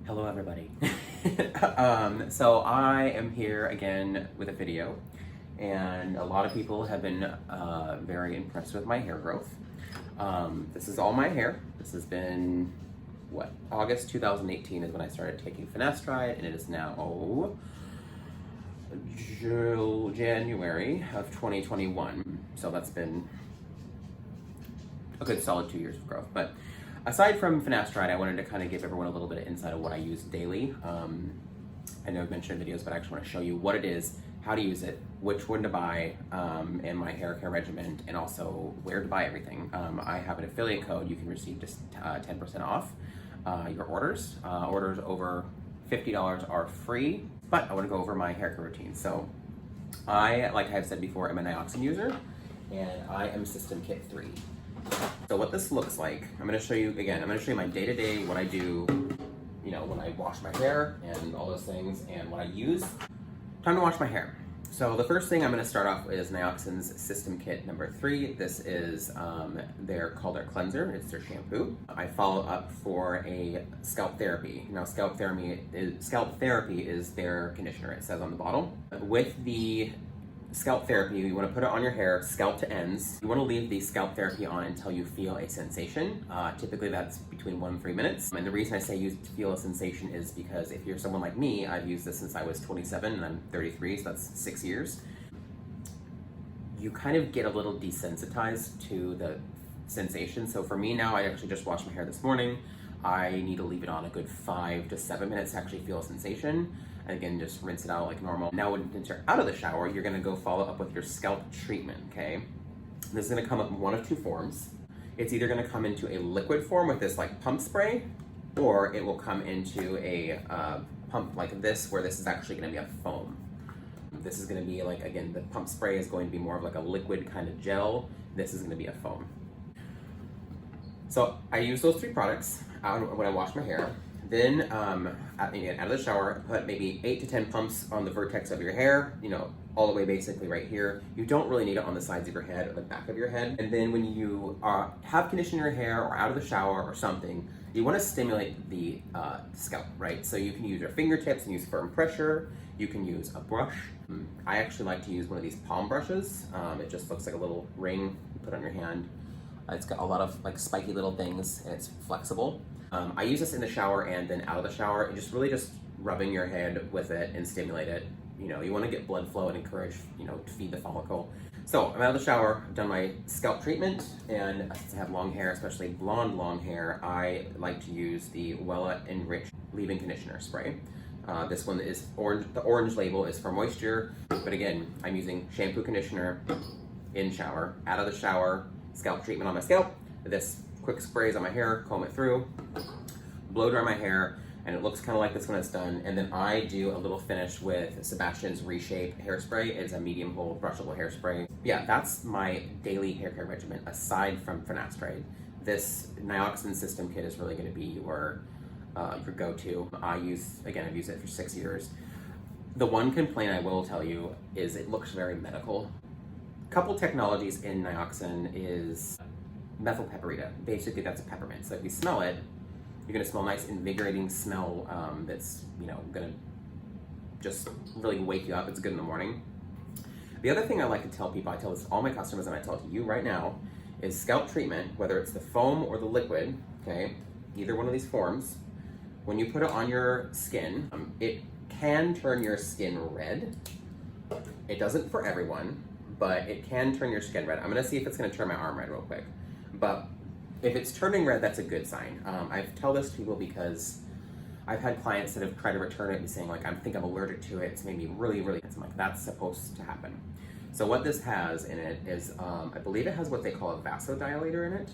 Hello everybody. So I am here again with a video, and a lot of people have been very impressed with my hair growth. This is all my hair. This has been, what, August 2018 is when I started taking finasteride, and it is now January of 2021. So that's been a good solid 2 years of growth. But aside from finasteride, I wanted to kind of give everyone a little bit of insight of what I use daily. I know I've mentioned in videos, but I actually want to show you what it is, how to use it, which one to buy, and my hair care regimen, and also where to buy everything. I have an affiliate code. You can receive just 10% off your orders. Orders over $50 are free, but I want to go over my hair care routine. So I, like I've said before, am a Nioxin user, and I am System Kit 3. So what this looks like, I'm going to show you, again, I'm going to show you my day-to-day, what I do, you know, when I wash my hair and all those things, and what I use. Time to wash my hair. So the first thing I'm going to start off with is Nioxin's System Kit number 3. This is their cleanser. It's their shampoo. I follow up for a scalp therapy. Now, scalp therapy is their conditioner, it says on the bottle. With the scalp therapy, you want to put it on your hair, scalp to ends. You want to leave the scalp therapy on until you feel a sensation. Typically that's between 1 and 3 minutes. And the reason I say use to feel a sensation is because if you're someone like me, I've used this since I was 27 and I'm 33, so that's 6 years. You kind of get a little desensitized to the sensation. So for me now, I actually just washed my hair this morning. I need to leave it on a good 5 to 7 minutes to actually feel a sensation. And again, just rinse it out like normal. Now, when you're out of the shower, you're gonna go follow up with your scalp treatment, okay? This is gonna come up in one of two forms. It's either gonna come into a liquid form with this like pump spray, or it will come into a pump like this, where this is actually gonna be a foam. This is gonna be like, again, the pump spray is going to be more of like a liquid kind of gel. This is gonna be a foam. So I use those 3 products when I wash my hair. Then, again, out of the shower, put maybe 8 to 10 pumps on the vertex of your hair, you know, all the way basically right here. You don't really need it on the sides of your head or the back of your head. And then when you have condition in your hair or out of the shower or something, you want to stimulate the scalp, right? So you can use your fingertips and use firm pressure. You can use a brush. I actually like to use one of these palm brushes. It just looks like a little ring you put on your hand. It's got a lot of like spiky little things, and it's flexible. I use this in the shower and then out of the shower, and just rubbing your head with it and stimulate it. You know, you want to get blood flow and encourage, you know, to feed the follicle. So I'm out of the shower, I've done my scalp treatment, and since I have long hair, especially blonde long hair, I like to use the Wella Enriched Leave-In Conditioner Spray. This one is orange. The orange label is for moisture, but again, I'm using shampoo, conditioner, in shower, out of the shower, scalp treatment on my scalp. This quick sprays on my hair, comb it through, blow dry my hair, and it looks kind of like this when it's done. And then I do a little finish with Sebastian's Reshape hairspray. It's a medium hold brushable hairspray. Yeah, that's my daily hair care regimen aside from finasteride. This Nioxin System Kit is really going to be your go-to. I've used it for 6 years. The one complaint I will tell you is it looks very medical. Couple technologies in Nioxin is methylpeptide. Basically, that's a peppermint. So if you smell it, you're gonna smell nice, invigorating smell that's, you know, gonna just really wake you up. It's good in the morning. The other thing I like to tell people, I tell this to all my customers and I tell it to you right now, is scalp treatment, whether it's the foam or the liquid, okay, either one of these forms, when you put it on your skin, it can turn your skin red. It doesn't for everyone, but it can turn your skin red. I'm gonna see if it's gonna turn my arm red real quick. But if it's turning red, that's a good sign. I tell this to people because I've had clients that have tried to return it and saying like, I think I'm allergic to it. It's made me really, really, I'm like, that's supposed to happen. So what this has in it is, I believe it has what they call a vasodilator in it.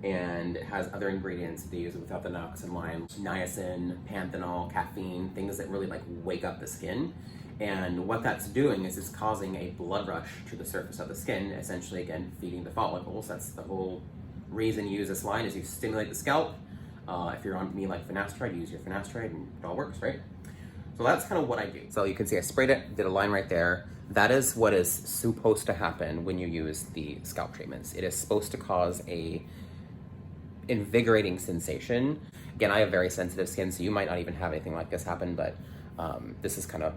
And it has other ingredients they use without the Nioxin line, niacin, panthenol, caffeine, things that really like wake up the skin. And what that's doing is it's causing a blood rush to the surface of the skin, essentially, again, feeding the follicles. That's the whole reason you use this line, is you stimulate the scalp. If you're on me like finasteride, you use your finasteride and it all works, right? So that's kind of what I do. So you can see I sprayed it, did a line right there. That is what is supposed to happen when you use the scalp treatments. It is supposed to cause a invigorating sensation. Again, I have very sensitive skin, so you might not even have anything like this happen, but this is kind of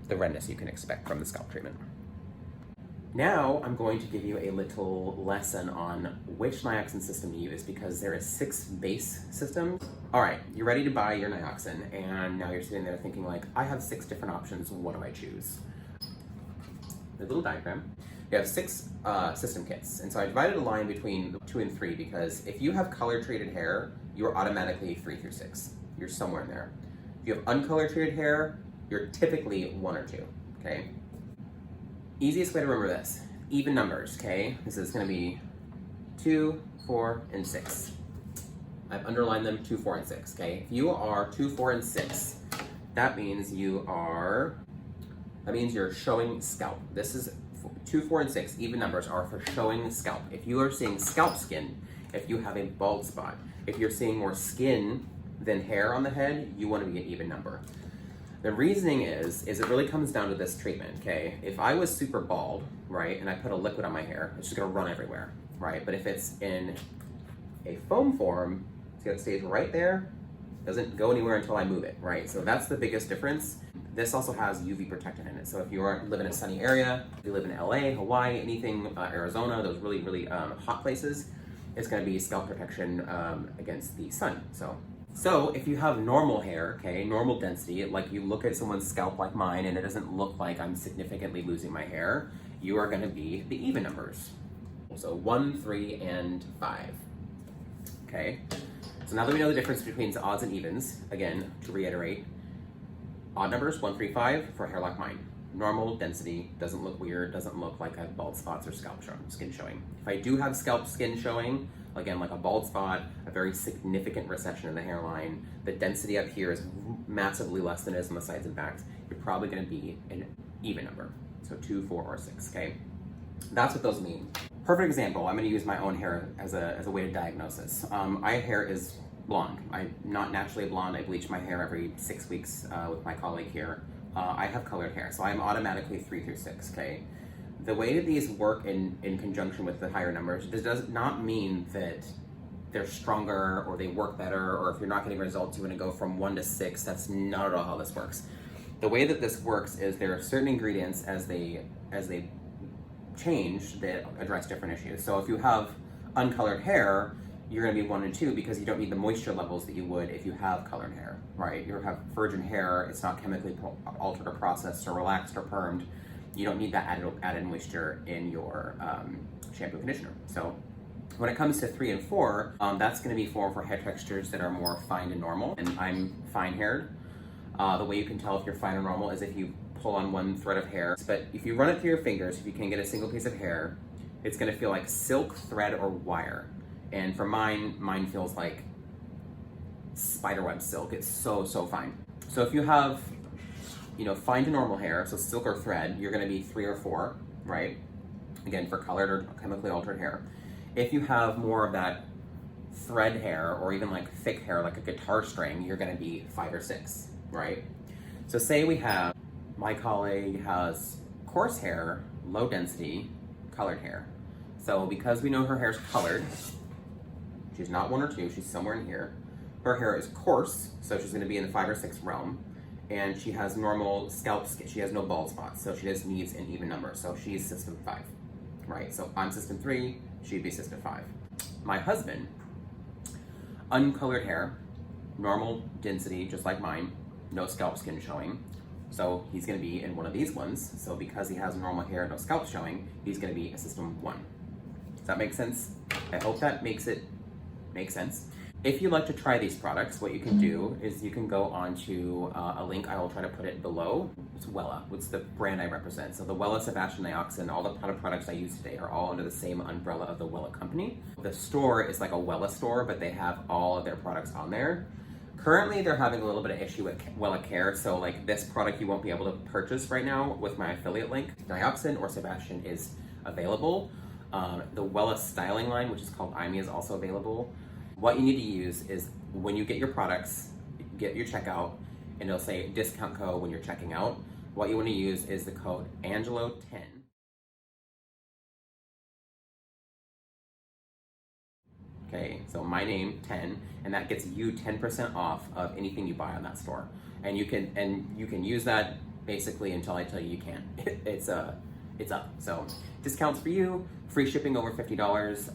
the redness you can expect from the scalp treatment. Now I'm going to give you a little lesson on which Nioxin system to use, because there is 6 base systems. All right, you're ready to buy your Nioxin, and now you're sitting there thinking like, I have 6 different options, what do I choose? The little diagram. You have 6 system kits, and so I divided a line between 2 and 3, because if you have color treated hair, you're automatically 3 through 6. You're somewhere in there. If you have uncolor treated hair, you're typically 1 or 2, okay? Easiest way to remember this, even numbers, okay? This is gonna be 2, 4, and 6. I've underlined them 2, 4, and 6, okay? If you are 2, 4, and 6, that means you're showing scalp. This is 2, 4, and 6, even numbers are for showing scalp. If you are seeing scalp skin, if you have a bald spot, if you're seeing more skin than hair on the head, you wanna be an even number. The reasoning is it really comes down to this treatment, okay? If I was super bald, right, and I put a liquid on my hair, it's just gonna run everywhere, right? But if it's in a foam form, it stays right there, doesn't go anywhere until I move it, right? So that's the biggest difference. This also has UV protectant in it. So if you live in a sunny area, if you live in LA, Hawaii, anything, Arizona, those really, really hot places, it's gonna be scalp protection against the sun, So if you have normal hair, okay, normal density, like you look at someone's scalp like mine and it doesn't look like I'm significantly losing my hair, you are gonna be the even numbers. So 1, 3, and 5, okay? So now that we know the difference between the odds and evens, again, to reiterate, odd numbers, 1, 3, 5, for hair like mine. Normal density, doesn't look weird, doesn't look like I have bald spots or scalp skin showing. If I do have scalp skin showing, again, like a bald spot, a very significant recession in the hairline, the density up here is massively less than it is on the sides and backs, you're probably gonna be an even number. So 2, 4, or 6, okay? That's what those mean. Perfect example, I'm gonna use my own hair as a way to diagnose this. My hair is blonde. I'm not naturally blonde. I bleach my hair every 6 weeks with my colleague here. I have colored hair, so I'm automatically 3 through 6, okay? The way that these work in conjunction with the higher numbers, this does not mean that they're stronger or they work better, or if you're not getting results, you want to go from 1 to 6. That's not at all how this works. The way that this works is there are certain ingredients as they change that address different issues. So if you have uncolored hair, you're going to be 1 and 2 because you don't need the moisture levels that you would if you have colored hair, right? You have virgin hair, it's not chemically altered or processed or relaxed or permed. You don't need that added moisture in your shampoo conditioner. So when it comes to 3 and 4, that's gonna be for hair textures that are more fine to normal, and I'm fine haired. The way you can tell if you're fine or normal is if you pull on one thread of hair, but if you run it through your fingers, if you can get a single piece of hair, it's gonna feel like silk, thread, or wire. And for mine feels like spiderweb silk. It's so fine. So if you have, fine to normal hair, so silk or thread, you're gonna be 3 or 4, right? Again, for colored or chemically altered hair. If you have more of that thread hair or even like thick hair, like a guitar string, you're gonna be 5 or 6, right? So say we have, my colleague has coarse hair, low density, colored hair. So because we know her hair's colored, she's not 1 or 2, she's somewhere in here. Her hair is coarse, so she's gonna be in the 5 or 6 realm. And she has normal scalp skin, she has no bald spots, so she just needs an even number. So she's system 5, right? So I'm system 3, she'd be system 5. My husband, uncolored hair, normal density, just like mine, no scalp skin showing. So he's gonna be in one of these ones. So because he has normal hair, no scalp showing, he's gonna be a system 1. Does that make sense? I hope that makes it make sense. If you'd like to try these products, what you can do is you can go onto a link. I will try to put it below. It's Wella, it's the brand I represent. So the Wella Sebastian Nioxin, all the products I use today are all under the same umbrella of the Wella company. The store is like a Wella store, but they have all of their products on there. Currently, they're having a little bit of issue with Wella Care, so like this product you won't be able to purchase right now with my affiliate link. Nioxin or Sebastian is available. The Wella styling line, which is called IME, is also available. What you need to use is when you get your products, get your checkout, and it'll say discount code when you're checking out. What you want to use is the code ANGELO10. Okay, so my name 10, and that gets you 10% off of anything you buy on that store. And you can use that basically until I tell you you can't. It's up. So discounts for you, free shipping over $50.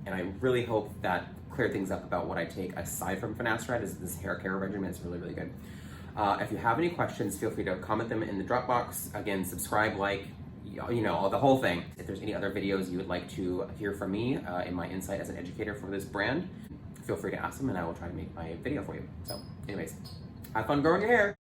And I really hope that cleared things up about what I take aside from finasteride. Is this hair care regimen. It's really, really good. If you have any questions, feel free to comment them in the drop box. Again, subscribe, like, you know, the whole thing. If there's any other videos you would like to hear from me in my insight as an educator for this brand, feel free to ask them and I will try to make my video for you. So anyways, have fun growing your hair.